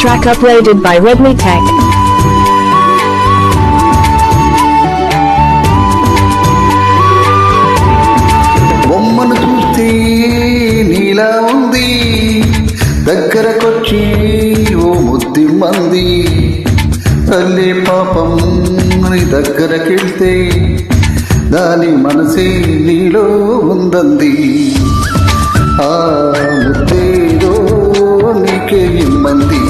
track uploaded by Redmi Tech. బొమ్మను చూస్తే నీలా ఉంది, దగ్గరకొచ్చి ఓ ముద్ది మంది. తల్లి పాపం నీ దగ్గరకెళ్తే దాని మనసే నీలో ఉందంది. ఆ ముద్దేదో నీకే ఇమ్మంది.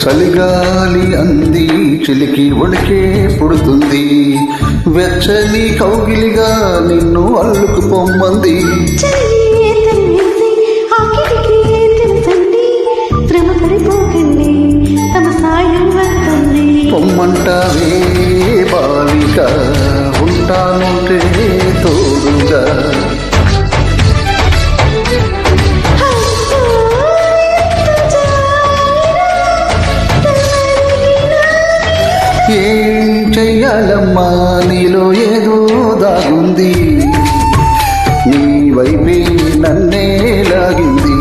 చలిగాలి అంది, చిలికి ఒడికే పుడుతుంది. వెచ్చని కౌగిలిగా నిన్ను అల్లుకు పొమ్మంది. పొమ్మంటావే బాలిక, ఉంటానుంటే తోడుగా. ఏం చెయ్యాలమ్మా, నీలో ఏదో దాగుంది, నీ వైపే నన్నే లాగింది.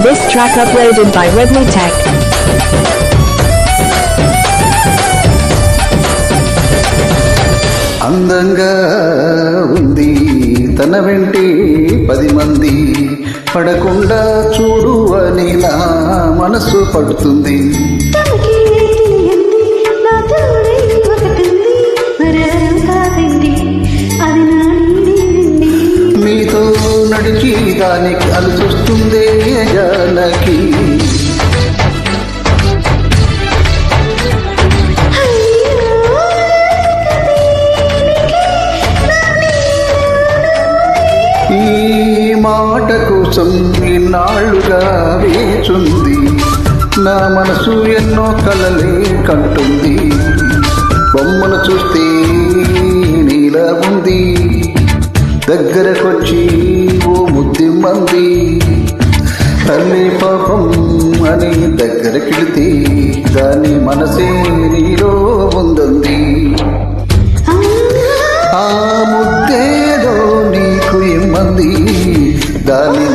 This track uploaded by Redmi Tech. అందంగా ఉంది, తన వెంటే 10 మంది. పడకుండా చూడు అని నా మనసు పడుతుంది. మీతో నడిచి దానికి అలసొస్తుందే జానకి. ఈ మాట కోసం ఇన్నాళ్ళుగా వేచుంది, నా మనసు ఎన్నో కలలే కంటుంది. బొమ్మను చూస్తే నీలా ఉంది, దగ్గరకొచ్చి ఓ ముద్ది మంది. తల్లి పాపం అని దగ్గరకెళితే దాని మనసే నీలో ఉందంది. ఆ ముద్దేదో నీకు ఇమ్మంది, దాని